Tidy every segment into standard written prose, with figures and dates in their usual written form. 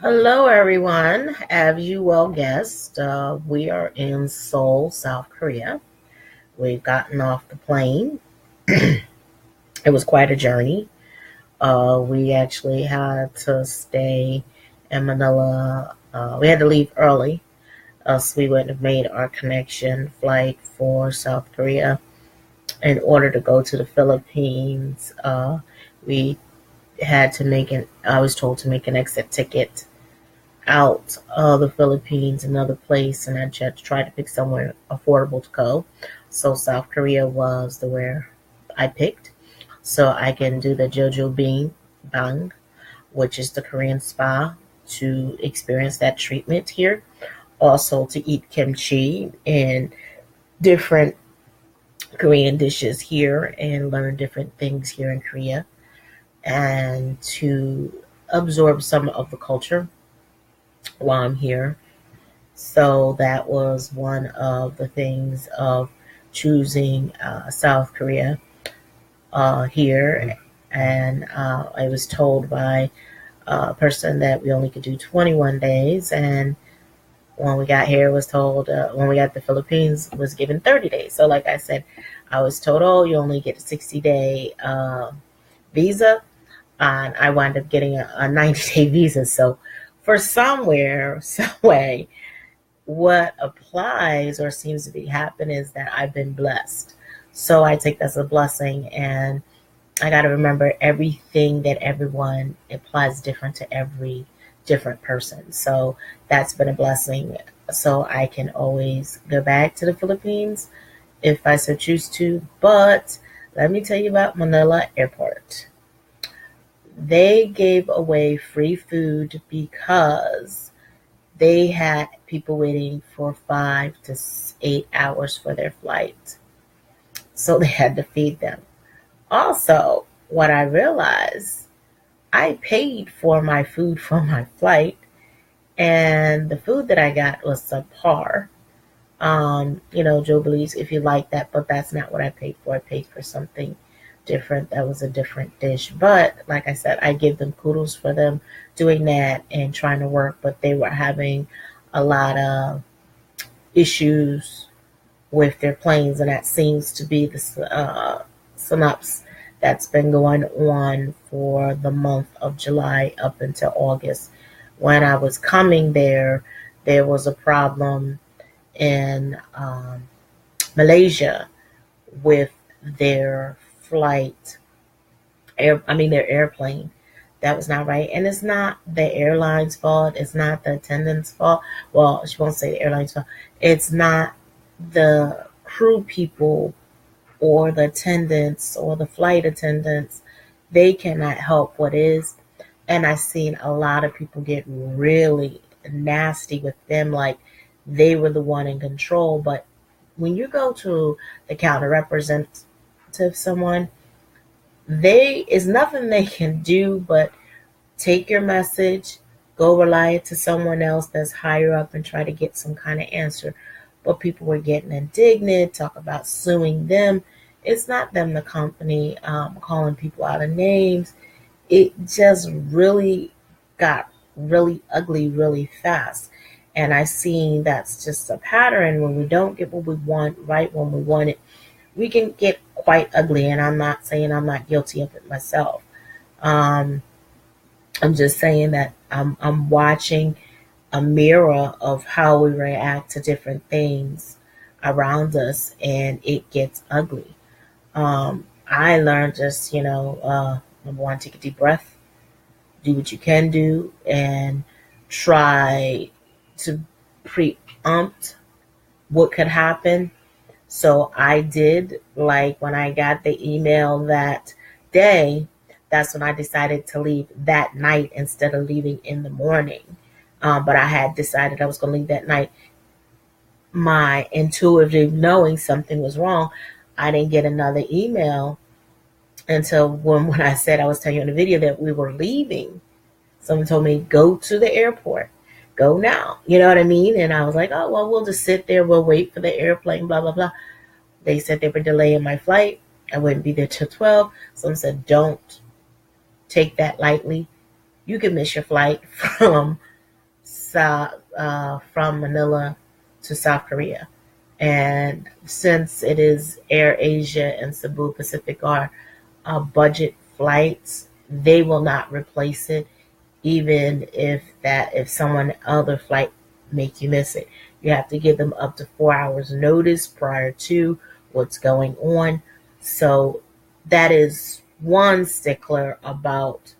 Hello, everyone. As you well guessed, we are in Seoul, South Korea. We've gotten off the plane. It was quite a journey. We actually had to stay in Manila. We had to leave early, so we wouldn't have made our connection flight for South Korea. In order to go to the Philippines, we had to make an. I was told to make an exit ticket out of the Philippines, another place, and I just tried to pick somewhere affordable to go. So South Korea was the where I picked, so I can do the Jjimijil Bang, which is the Korean spa, to experience that treatment here. Also to eat kimchi and different Korean dishes here and learn different things here in Korea and to absorb some of the culture while I'm here. So that was one of the things of choosing South Korea here. And I was told by a person that we only could do 21 days. And when we got here, was told when we got to the Philippines was given 30 days. So like I said, I was told, oh, you only get a 60-day visa. And I wound up getting a 90-day visa. So for somewhere, some way, what applies or seems to be happening is that I've been blessed. So I take that as a blessing, and I got to remember everything that everyone applies different to every different person. So that's been a blessing. So I can always go back to the Philippines if I so choose to. But let me tell you about Manila Airport. They gave away free food because they had people waiting for 5 to 8 hours for their flight. So they had to feed them. Also, what I realized, I paid for my food for my flight, and the food that I got was subpar. Joe believes if you like that, but that's not what I paid for. I paid for something different. That was a different dish. But like I said, I give them kudos for them doing that and trying to work, but they were having a lot of issues with their planes, and that seems to be the synopsis that's been going on for the month of July up until August. When I was coming there was a problem in Malaysia with their flight, their airplane. That was not right. And it's not the airline's fault. It's not the attendant's fault. Well, she won't say the airline's fault. It's not the crew people or the attendants or the flight attendants. They cannot help what is. And I've seen a lot of people get really nasty with them, like they were the one in control. But when you go to the counter representative, someone, they is nothing they can do but take your message, go rely it to someone else that's higher up and try to get some kind of answer. But people were getting indignant, talk about suing them. It's not them, the company, calling people out of names. It just really got really ugly really fast. And I seen that's just a pattern. When we don't get what we want right when we want it, we can get quite ugly. And I'm not saying I'm not guilty of it myself. Um, I'm just saying that I'm watching a mirror of how we react to different things around us, and it gets ugly. I learned just, number one, take a deep breath, do what you can do, and try to preempt what could happen. So I did, like when I got the email that day, that's when I decided to leave that night instead of leaving in the morning. But I had decided I was going to leave that night. My intuitive knowing something was wrong. I didn't get another email until when I said, I was telling you in the video that we were leaving. Someone told me, go to the airport. Go now. You know what I mean? And I was like, oh, well, we'll just sit there. We'll wait for the airplane, blah, blah, blah. They said they were delaying my flight. I wouldn't be there till 12. Someone said, don't take that lightly. you can miss your flight from from Manila to South Korea. And since it is Air Asia and Cebu Pacific are budget flights, they will not replace it, even if someone other flight make you miss it. You have to give them up to 4 hours notice prior to what's going on. So that is one stickler about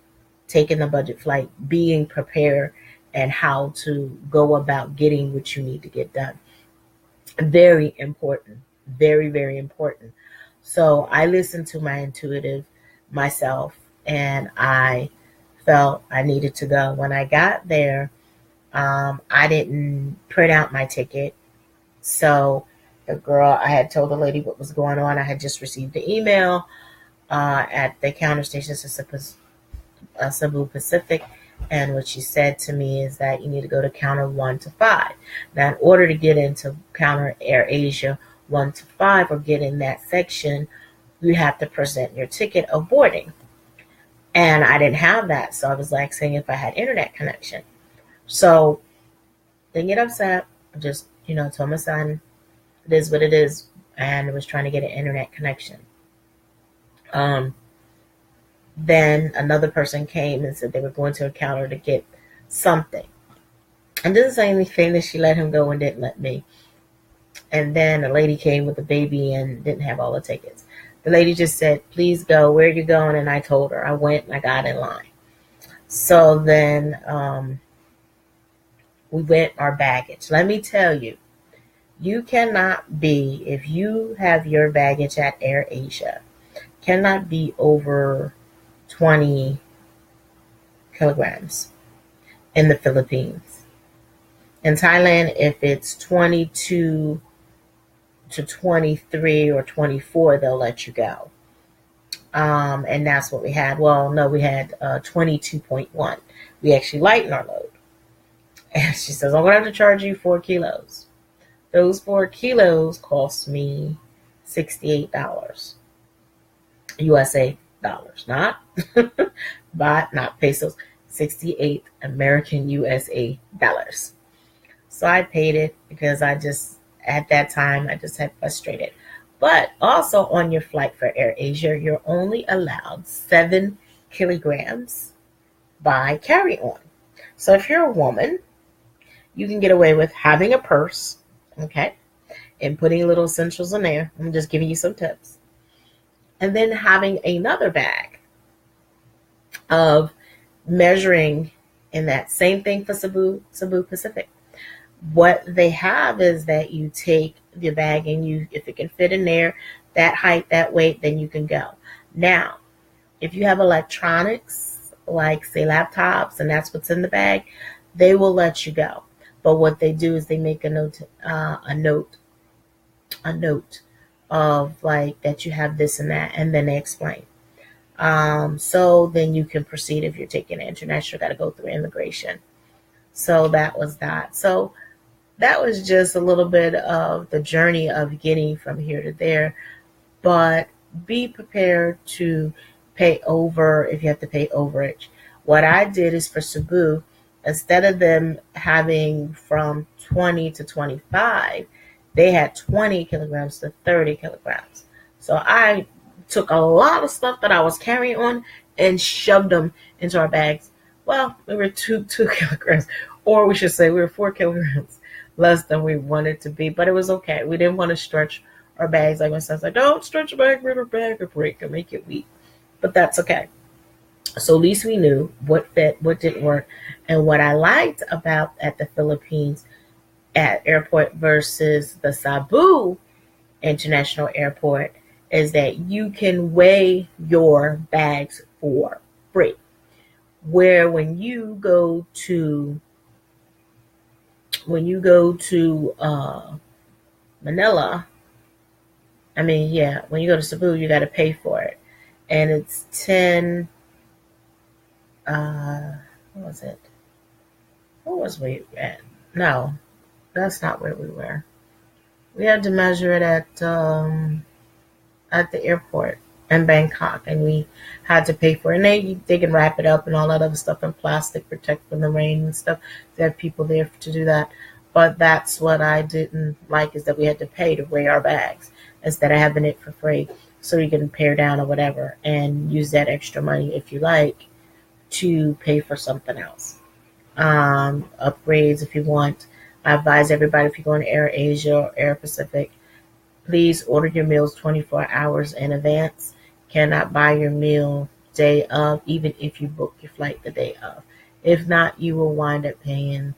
taking the budget flight, being prepared, and how to go about getting what you need to get done. Very important. Very, very important. So I listened to my intuitive myself, and I felt I needed to go. When I got there, I didn't print out my ticket. So I had told the lady what was going on. I had just received the email at the counter station at Cebu Pacific. And what she said to me is that you need to go to counter 1 to 5. Now, in order to get into counter Air Asia 1 to 5 or get in that section, you have to present your ticket of boarding. And I didn't have that. So I was like saying if I had internet connection. So didn't get upset. I just, told my son it is what it is. And I was trying to get an internet connection. Then another person came and said they were going to a counter to get something. And didn't say anything that she let him go and didn't let me. And then a lady came with a baby and didn't have all the tickets. The lady just said, please go. Where are you going? And I told her. I went and I got in line. So then we went our baggage. Let me tell you, you cannot be, if you have your baggage at Air Asia, cannot be over 20 kilograms in the Philippines. In Thailand, if it's 22 to 23 or 24, they'll let you go. And that's what we had. Well, no, we had 22.1. We actually lightened our load. And she says, I'm going to have to charge you 4 kilos. Those 4 kilos cost me $68 USA dollars, not baht, not pesos, 68 American USA dollars. So I paid it because at that time, I just had frustrated. But also on your flight for Air Asia, you're only allowed 7 kilograms by carry-on. So if you're a woman, you can get away with having a purse, okay, and putting little essentials in there. I'm just giving you some tips. And then having another bag of measuring in that. Same thing for Cebu Pacific. What they have is that you take the bag and if it can fit in there, that height, that weight, then you can go. Now, if you have electronics, like say laptops, and that's what's in the bag, they will let you go. But what they do is they make a note of like that you have this and that, and then they explain. So then you can proceed. If you're taking international, got to go through immigration. So that was that. So that was just a little bit of the journey of getting from here to there. But be prepared to pay over if you have to pay overage. What I did is for Cebu, instead of them having from 20 to 25, they had 20 kilograms to 30 kilograms. So I took a lot of stuff that I was carrying on and shoved them into our bags. Well, we were two kilograms, or we should say we were 4 kilograms less than we wanted to be, but it was okay. We didn't want to stretch our bags. Like my son's like, don't stretch your bag, rip your bag or break and make it weak. But that's okay. So at least we knew what fit, what didn't work. And what I liked about at the Philippines at airport versus the Cebu International Airport is that you can weigh your bags for free. Where when you go to Manila, when you go to Cebu, you got to pay for it. And it's 10, what was it? What was we at? No, that's not where we were. We had to measure it at the airport. in Bangkok, and we had to pay for it. And they can wrap it up and all that other stuff in plastic, protect from the rain and stuff. They have people there to do that. But that's what I didn't like, is that we had to pay to weigh our bags instead of having it for free. So you can pare down or whatever and use that extra money, if you like, to pay for something else. Upgrades if you want. I advise everybody, if you're going to Air Asia or Air Pacific, please order your meals 24 hours in advance. Cannot buy your meal day of, even if you book your flight the day of. If not, you will wind up paying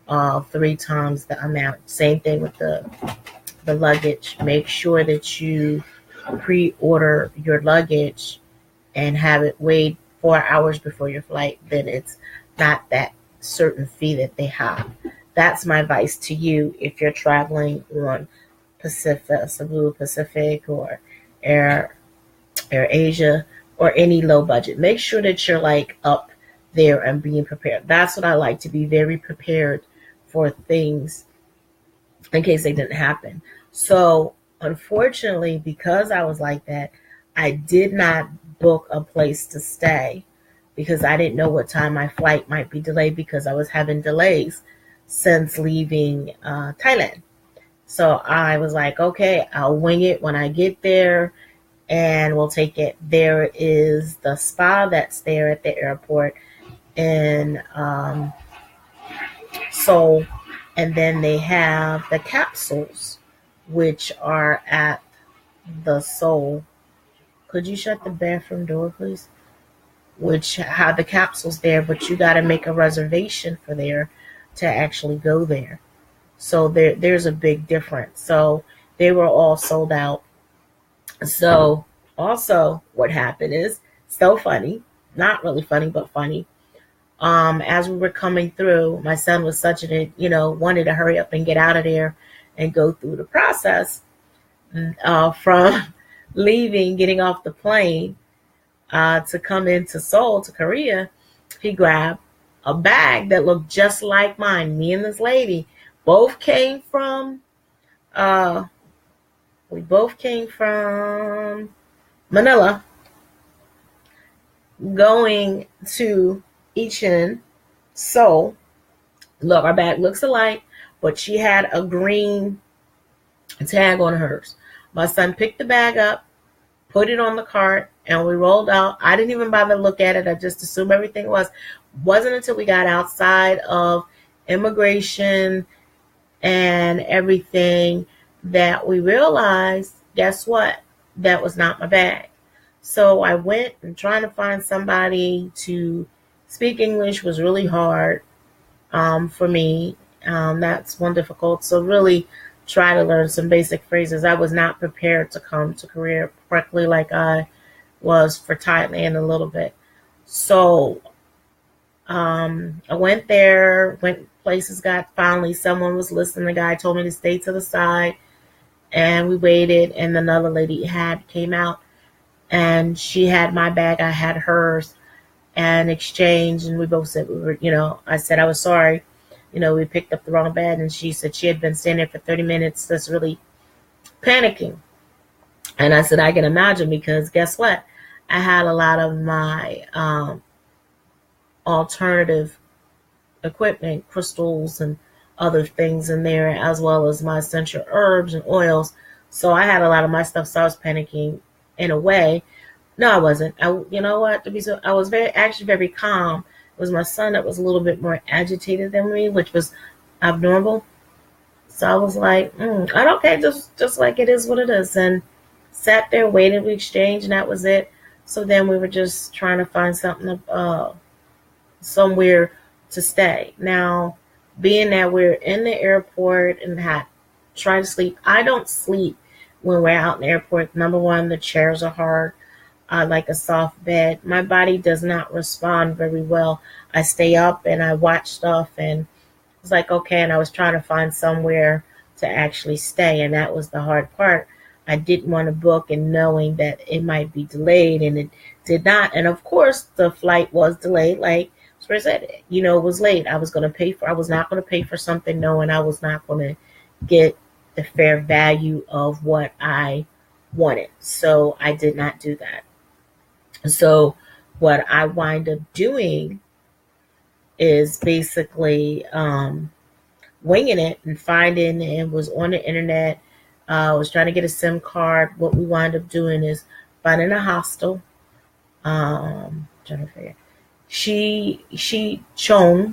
3 times the amount. Same thing with the luggage. Make sure that you pre-order your luggage and have it weighed 4 hours before your flight. Then it's not that certain fee that they have. That's my advice to you if you're traveling on CebuPacific or Air Asia or any low budget. Make sure that you're like up there and being prepared. That's what I like, to be very prepared for things in case they didn't happen. So unfortunately, because I was like that, I did not book a place to stay because I didn't know what time my flight might be delayed, because I was having delays since leaving Thailand. So I was like, okay, I'll wing it when I get there and we'll take it. There is the spa that's there at the airport in Seoul. And then they have the capsules, which are at the Seoul. Could you shut the bathroom door, please? Which have the capsules there, but you got to make a reservation for there to actually go there. So there's a big difference. So they were all sold out. So also what happened is so funny, not really funny, but funny. As we were coming through, my son was such a, wanted to hurry up and get out of there and go through the process from leaving, getting off the plane to come into Seoul, to Korea. He grabbed a bag that looked just like mine. Me and this lady both came from, Manila, going to Incheon, Seoul. Look, our bag looks alike, but she had a green tag on hers. My son picked the bag up, put it on the cart, and we rolled out. I didn't even bother to look at it. I just assumed everything wasn't until we got outside of immigration and everything that we realized, guess what? That was not my bag. So I went and trying to find somebody to speak English was really hard for me. That's one difficult. So really try to learn some basic phrases. I was not prepared to come to Korea correctly like I was for Thailand a little bit. So I went there, went places, finally someone was listening. The guy told me to stay to the side, and we waited, and another lady came out, and she had my bag, I had hers, and exchanged, and we both said I said I was sorry, we picked up the wrong bag, and she said she had been standing there for 30 minutes just really panicking. And I said I can imagine, because guess what? I had a lot of my alternative equipment, crystals and other things in there, as well as my essential herbs and oils. So I had a lot of my stuff, so I was panicking in a way. No, I wasn't. You know what? I was very calm. It was my son that was a little bit more agitated than me, which was abnormal. So I was like, okay, just like it is what it is, and sat there, waited, we exchanged, and that was it. So then we were just trying to find something, somewhere to stay. Now, being that we're in the airport and had tried to sleep, I don't sleep when we're out in the airport. Number one, the chairs are hard. I like a soft bed. My body does not respond very well. I stay up and I watch stuff, and it's like, okay, and I was trying to find somewhere to actually stay, and that was the hard part. I didn't want to book and knowing that it might be delayed, and it did not. And of course, the flight was delayed. Like I said, it was late. I was not going to pay for something knowing I was not going to get the fair value of what I wanted. So I did not do that. So what I wind up doing is basically winging it and finding, and was on the internet. Was trying to get a SIM card. What we wind up doing is finding a hostel. Trying to figure. She chose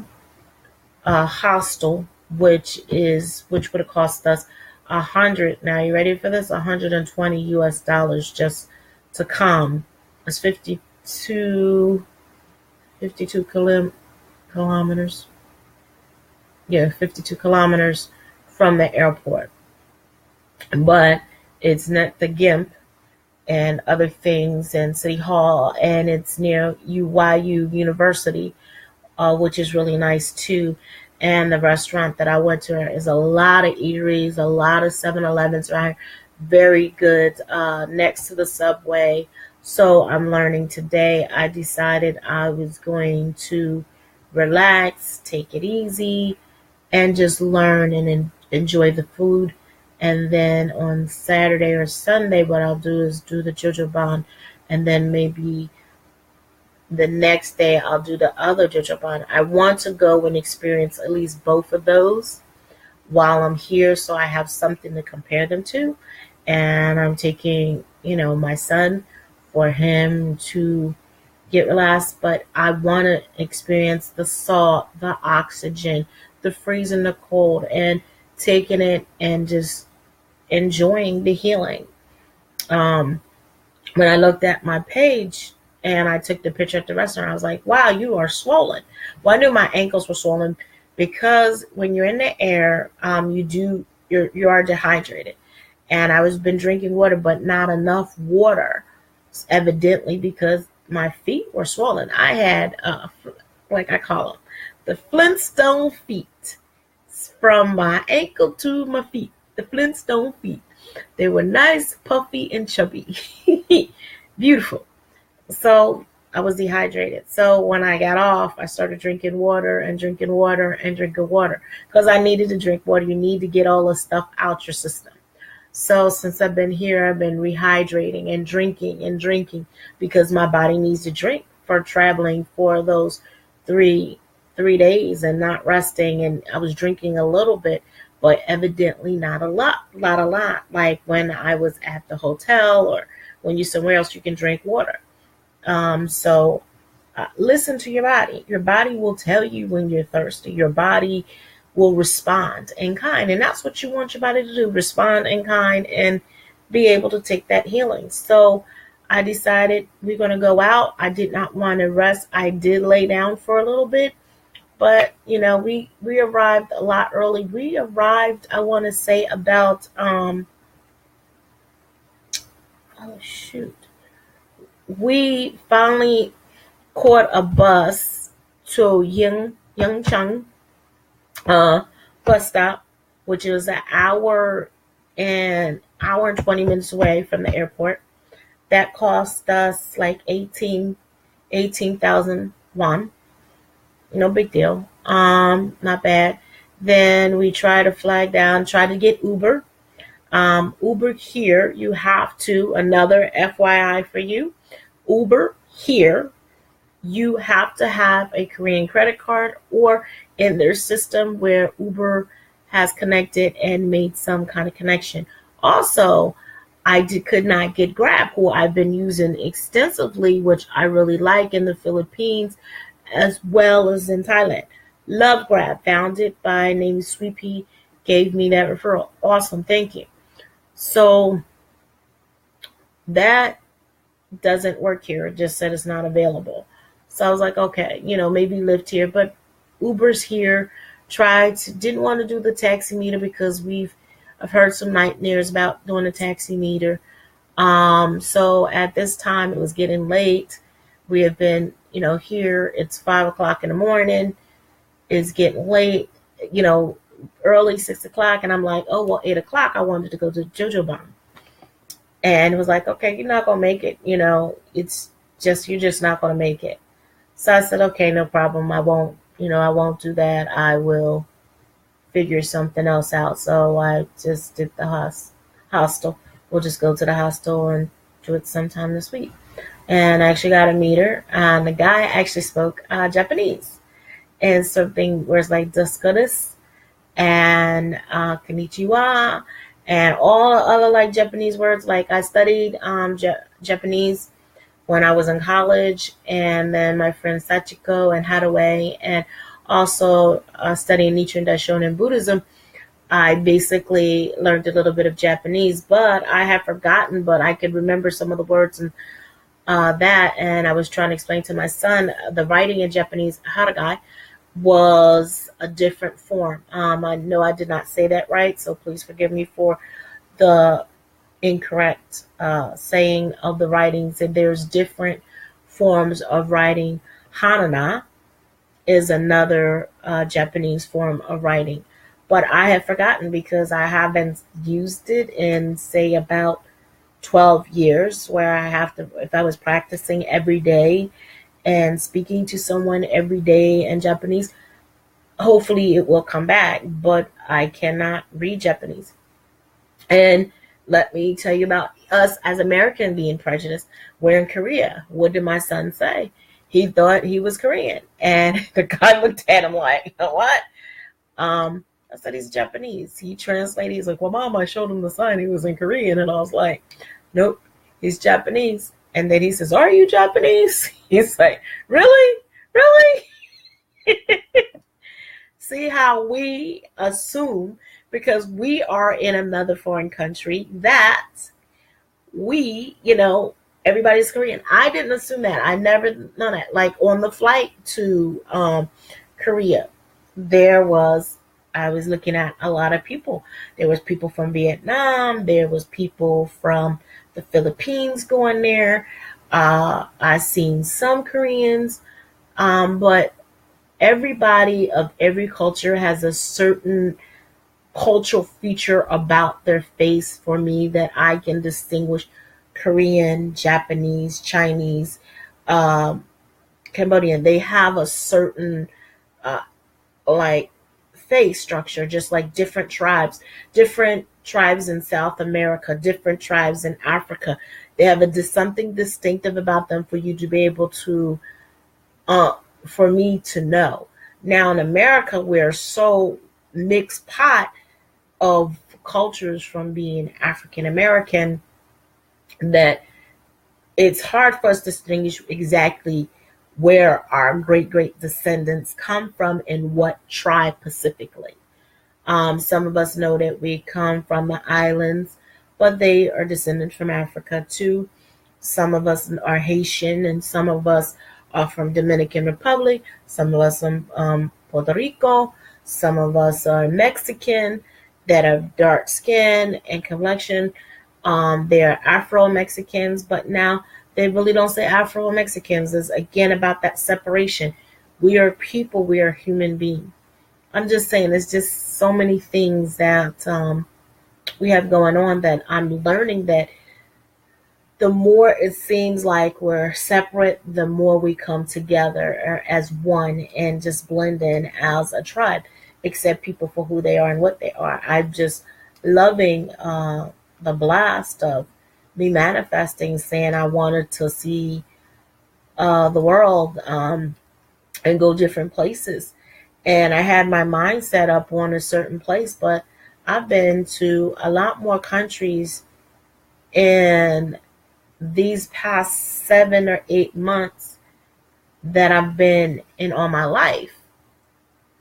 a hostel, which would have cost us 100. Now you ready for this? $120 just to come. It's 52 kilometers. Yeah, 52 kilometers from the airport. But it's not the GIMP and other things and City Hall, and it's near UYU University, which is really nice too. And the restaurant that I went to is a lot of eateries, a lot of 7-Elevens, right? Very good, next to the subway. So I'm learning today. I decided I was going to relax, take it easy, and just learn and enjoy the food. And then on Saturday or Sunday, what I'll do is do the Jjimijil, and then maybe the next day I'll do the other Jjimijil. I want to go and experience at least both of those while I'm here, so I have something to compare them to. And I'm taking, my son for him to get relaxed, but I want to experience the salt, the oxygen, the freezing, the cold, and taking it and just enjoying the healing. Um, when I looked at my page and I took the picture at the restaurant, I was like, wow, you are swollen. Well, I knew my ankles were swollen because when you're in the air, you are dehydrated. And I was been drinking water, but not enough water, evidently, because my feet were swollen. I had, like I call them, the Flintstone feet, from my ankle to my feet. The Flintstone feet. They were nice, puffy, and chubby. Beautiful. So I was dehydrated. So when I got off, I started drinking water and drinking water and drinking water because I needed to drink water. You need to get all the stuff out your system. So since I've been here, I've been rehydrating and drinking because my body needs to drink for traveling for those three days and not resting. And I was drinking a little bit, but evidently not a lot. Like when I was at the hotel or when you're somewhere else, you can drink water. So listen to your body. Your body will tell you when you're thirsty. Your body will respond in kind. And that's what you want your body to do, respond in kind and be able to take that healing. So I decided we're going to go out. I did not want to rest. I did lay down for a little bit, but we arrived a lot early. We arrived, I want to say about, we finally caught a bus to Incheon bus stop, which is an hour and 20 minutes away from the airport. That cost us like 18,000 won. No big deal. Not bad. Then we tried to flag down, try to get Uber. Uber here, you have to, another FYI for you, Uber here, you have to have a Korean credit card or in their system where Uber has connected and made some kind of connection. Also, could not get Grab, who I've been using extensively, which I really like in the Philippines as well as in Thailand. Love Grab. Found it by name Sweet Pea. Gave me that referral. Awesome. Thank you. So that doesn't work here. It just said it's not available. So I was like, okay, maybe Lyft here, but Uber's here. Didn't want to do the taxi meter because I've heard some nightmares about doing a taxi meter. So at this time it was getting late. We have been, here it's 5:00 in the morning. It's getting late, early 6:00. And I'm like, oh, well, 8:00, I wanted to go to Jjimijil. And it was like, okay, you're not going to make it. It's just, you're just not going to make it. So I said, okay, no problem. I won't do that. I will figure something else out. So I just did the hostel, we'll just go to the hostel and do it sometime this week. And I actually got to meet her. And the guy actually spoke Japanese. And something where it's like "desu and konnichiwa and all other like Japanese words. Like I studied Japanese when I was in college, and then my friend Sachiko and Hadaway, and also studying Nichiren Daishonin Buddhism. I basically learned a little bit of Japanese, but I have forgotten, but I could remember some of the words and that. And I was trying to explain to my son the writing in Japanese, haragai, was a different form. I know I did not say that right, so please forgive me for the incorrect saying of the writings. And there's different forms of writing. Hanana is another Japanese form of writing, but I have forgotten because I haven't used it in, say, about 12 years, where I have to, if I was practicing every day and speaking to someone every day in Japanese, hopefully it will come back, but I cannot read Japanese. And let me tell you about us as Americans being prejudiced. We're in Korea. What did my son say? He thought he was Korean. And the guy looked at him like, you know what? I said, he's Japanese. He translated. He's like, well, Mom, I showed him the sign. He was in Korean. And I was like, nope, he's Japanese. And then he says, are you Japanese? He's like, really? Really? See how we assume, because we are in another foreign country, that we, everybody's Korean. I didn't assume that. I never known that. Like on the flight to Korea, I was looking at a lot of people. There was people from Vietnam. There was people from the Philippines going there. I seen some Koreans, but everybody of every culture has a certain cultural feature about their face for me that I can distinguish Korean, Japanese, Chinese, Cambodian. They have a certain like face structure, just like different tribes in South America, different tribes in Africa. They have something distinctive about them for you to be able to for me to know. Now in America, we're so mixed pot of cultures from being African American that it's hard for us to distinguish exactly where our great descendants come from and what tribe specifically. Some of us know that we come from the islands, but they are descendants from Africa too. Some of us are Haitian, and some of us are from Dominican Republic. Some of us are Puerto Rico. Some of us are Mexican that have dark skin and complexion. They're Afro-Mexicans, but now they really don't say Afro-Mexicans. It's again about that separation. We are people. We are human beings. I'm just saying, there's just so many things that we have going on that I'm learning that the more it seems like we're separate, the more we come together as one and just blend in as a tribe, accept people for who they are and what they are. I'm just loving the blast of me manifesting, saying I wanted to see the world and go different places. And I had my mind set up on a certain place, but I've been to a lot more countries in these past 7 or 8 months that I've been in all my life.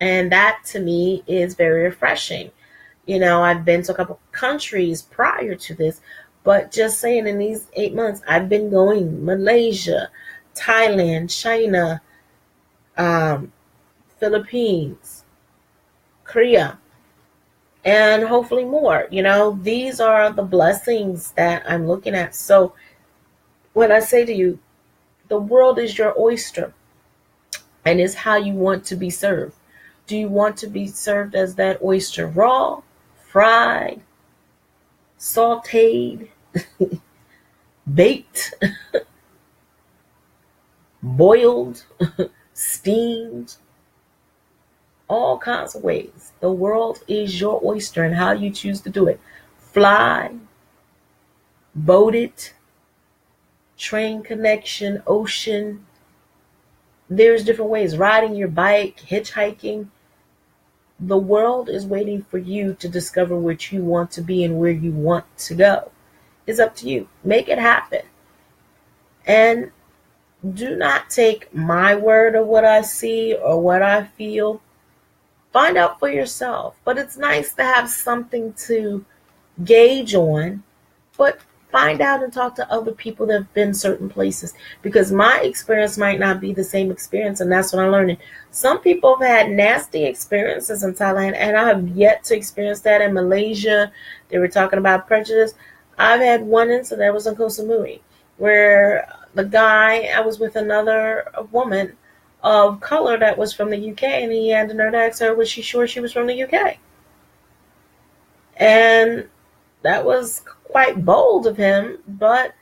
And that to me is very refreshing. I've been to a couple countries prior to this, but just saying in these 8 months, I've been going Malaysia, Thailand, China, Philippines, Korea, and hopefully more. These are the blessings that I'm looking at. So when I say to you, the world is your oyster and is how you want to be served. Do you want to be served as that oyster raw, fried, sauteed, baked, boiled, steamed, all kinds of ways? The world is your oyster and how you choose to do it. Fly, boated, train connection, ocean. There's different ways. Riding your bike, hitchhiking. The world is waiting for you to discover what you want to be and where you want to go. It's up to you. Make it happen. And do not take my word of what I see or what I feel. Find out for yourself. But it's nice to have something to gauge on. But find out and talk to other people that have been certain places, because my experience might not be the same experience, and that's what I'm learning. Some people have had nasty experiences in Thailand, and I have yet to experience that in Malaysia. They were talking about prejudice. I've had one incident that was in Koh Samui where the guy, I was with another woman of color that was from the UK, and he had to ask her, was she sure she was from the UK? And that was quite bold of him, but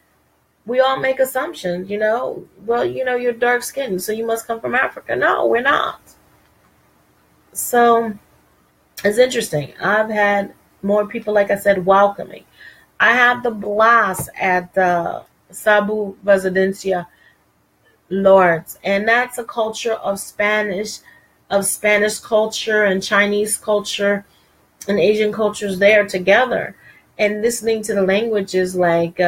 we all make assumptions, Well, you're dark skinned, so you must come from Africa. No, we're not. So it's interesting. I've had more people, like I said, welcoming. I had the blast at the Cebu Residencia Lords, and that's a culture of Spanish culture and Chinese culture and Asian cultures there together. And listening to the languages like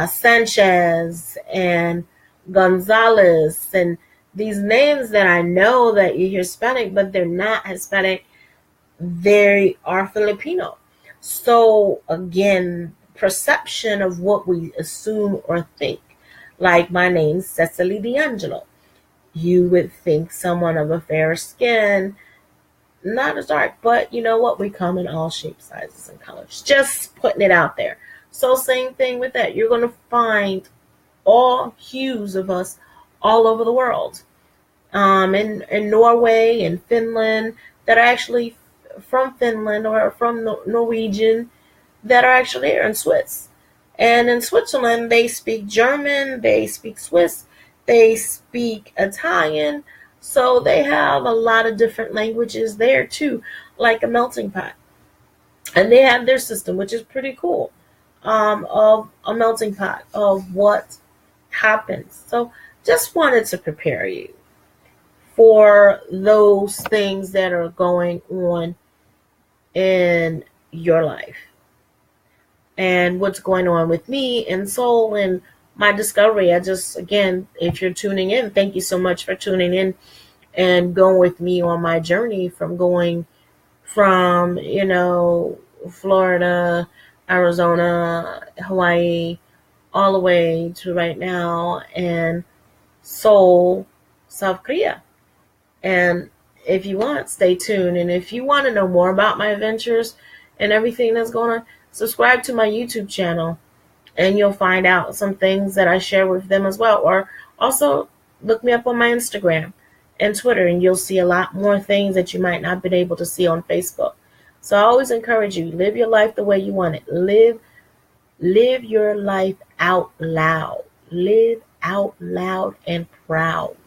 Sanchez and Gonzalez and these names that I know that you're Hispanic, but they're not Hispanic. They are Filipino. So again, perception of what we assume or think. Like my name's Cecily D'Angelo. You would think someone of a fair skin, not as dark, but you know what? We come in all shapes, sizes, and colors. Just putting it out there. So same thing with that. You're going to find all hues of us all over the world. In Norway and Finland that are actually from Finland or from Norwegian that are actually here in Swiss. And in Switzerland, they speak German, they speak Swiss, they speak Italian. So they have a lot of different languages there too, like a melting pot. And they have their system, which is pretty cool, of a melting pot of what happens. So just wanted to prepare you for those things that are going on in your life. And what's going on with me in Seoul and my discovery. Again, if you're tuning in, thank you so much for tuning in and going with me on my journey from going from, Florida, Arizona, Hawaii, all the way to right now in Seoul, South Korea. And if you want, stay tuned. And if you want to know more about my adventures and everything that's going on, subscribe to my YouTube channel and you'll find out some things that I share with them as well. Or also look me up on my Instagram and Twitter, and you'll see a lot more things that you might not have been able to see on Facebook. So I always encourage you, live your life the way you want it. Live your life out loud. Live out loud and proud.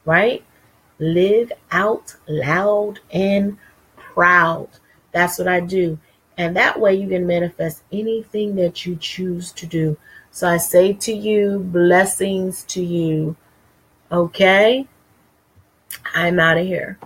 Right? Live out loud and proud. That's what I do. And that way you can manifest anything that you choose to do. So I say to you, blessings to you. Okay? I'm out of here.